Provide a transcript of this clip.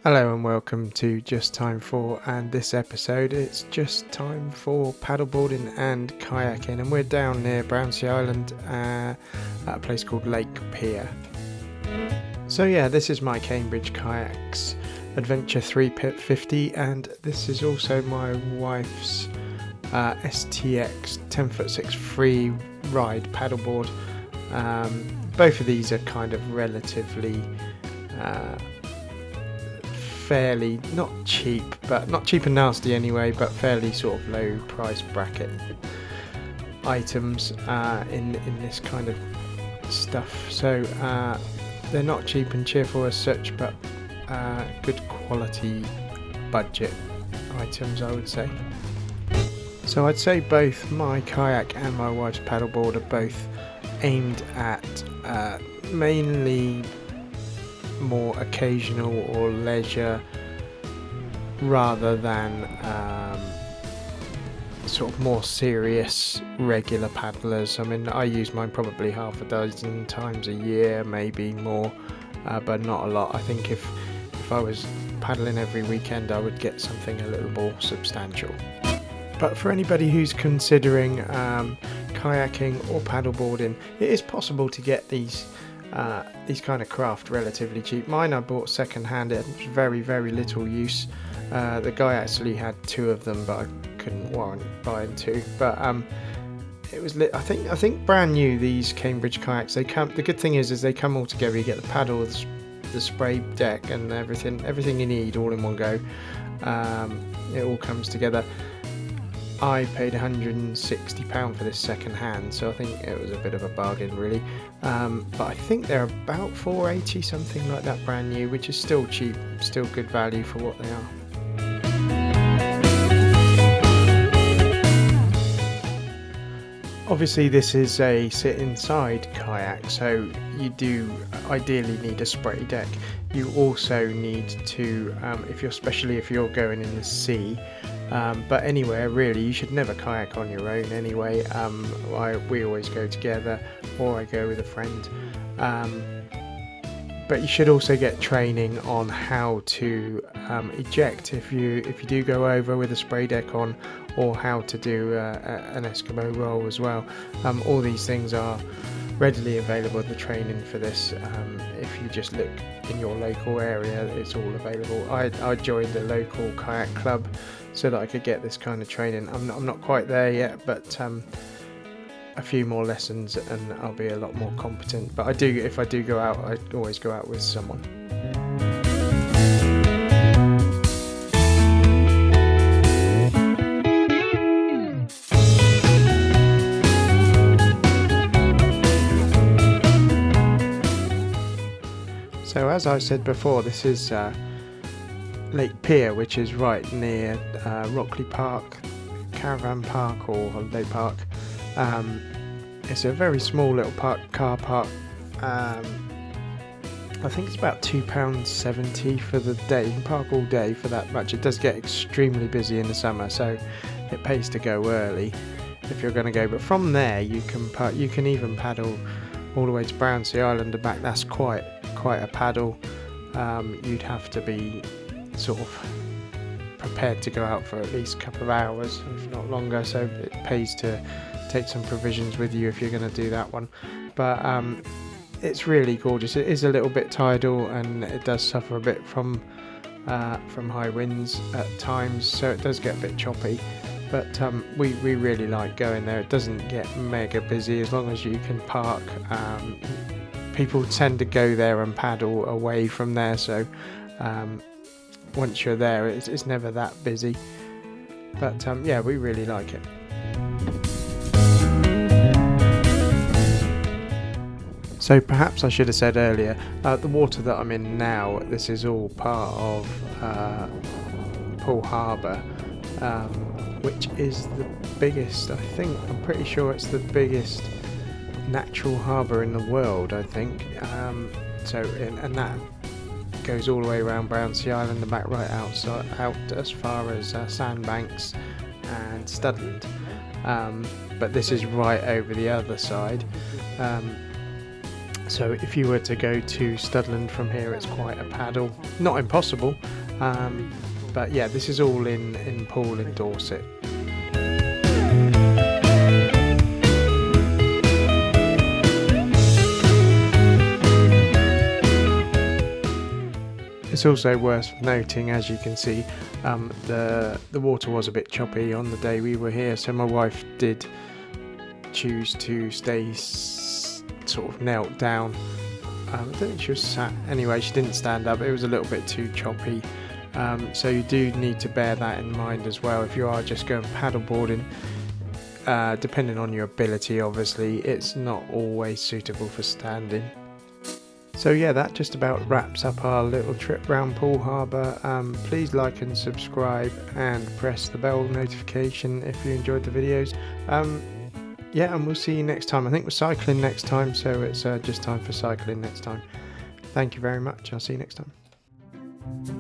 Hello and welcome to Just Time For, and this episode it's just time for paddleboarding and kayaking, and we're down near Brownsea Island at a place called Lake Pier. So yeah, this is my Cambridge Kayaks Adventure 350, and this is also my wife's STX 10'6" free ride paddleboard. Both of these are kind of relatively fairly not cheap and nasty anyway, but fairly sort of low price bracket items in this kind of stuff. So they're not cheap and cheerful as such, but good quality budget items, I would say. So I'd say both my kayak and my wife's paddleboard are both aimed at mainly more occasional or leisure rather than sort of more serious regular paddlers. I mean, I use mine probably half a dozen times a year, maybe more, but not a lot. I think if I was paddling every weekend, I would get something a little more substantial. But for anybody who's considering kayaking or paddleboarding, it is possible to get these kind of craft relatively cheap. Mine I bought second hand. It was very little use. The guy actually had two of them, but I couldn't warrant buying two. But it was I think brand new, these Cambridge kayaks. They come. The good thing is they come all together. You get the paddle, the spray deck, and everything you need all in one go. It all comes together. I paid £160 for this second hand, so I think it was a bit of a bargain really. But I think they're about £4.80, something like that, brand new, which is still cheap, still good value for what they are. Obviously this is a sit inside kayak, so you do ideally need a spray deck. You also need to, especially if you're going in the sea, but anywhere really, you should never kayak on your own anyway. We always go together, or I go with a friend. But you should also get training on how to eject if you do go over with a spray deck on, or how to do an Eskimo roll as well. All these things are readily available, the training for this. If you just look in your local area, it's all available. I joined a local kayak club so that I could get this kind of training. I'm not quite there yet, but a few more lessons and I'll be a lot more competent. But if I do go out, I always go out with someone. So as I said before, this is Lake Pier, which is right near Rockley Park, Caravan Park or Holiday Park. It's a very small little car park. I think it's about £2.70 for the day. You can park all day for that much. It does get extremely busy in the summer, so it pays to go early if you're going to go. But from there you can even paddle all the way to Brownsea Island and back. That's quite a paddle. You'd have to be sort of prepared to go out for at least a couple of hours, if not longer, so it pays to take some provisions with you if you're going to do that one. But it's really gorgeous. It is a little bit tidal and it does suffer a bit from high winds at times, so it does get a bit choppy, but we really like going there. It doesn't get mega busy as long as you can park. People tend to go there and paddle away from there, so once you're there it's never that busy. But yeah, we really like it. So perhaps I should have said earlier, the water that I'm in now, this is all part of Poole Harbour, which is the biggest, I'm pretty sure it's the biggest natural harbour in the world, I think. And that goes all the way around Brownsea Island and back right out as far as Sandbanks and Studland. But this is right over the other side. So if you were to go to Studland from here, it's quite a paddle. Not impossible, but yeah, this is all in Poole in Dorset. It's also worth noting, as you can see, the water was a bit choppy on the day we were here, so my wife did choose to stay sort of knelt down. I don't think she was sat. Anyway, she didn't stand up. It was a little bit too choppy, so you do need to bear that in mind as well. If you are just going paddleboarding, depending on your ability, obviously, it's not always suitable for standing. So yeah, that just about wraps up our little trip round Poole Harbour. Please like and subscribe and press the bell notification if you enjoyed the videos. Yeah, and we'll see you next time. I think we're cycling next time, so it's just time for cycling next time. Thank you very much. I'll see you next time.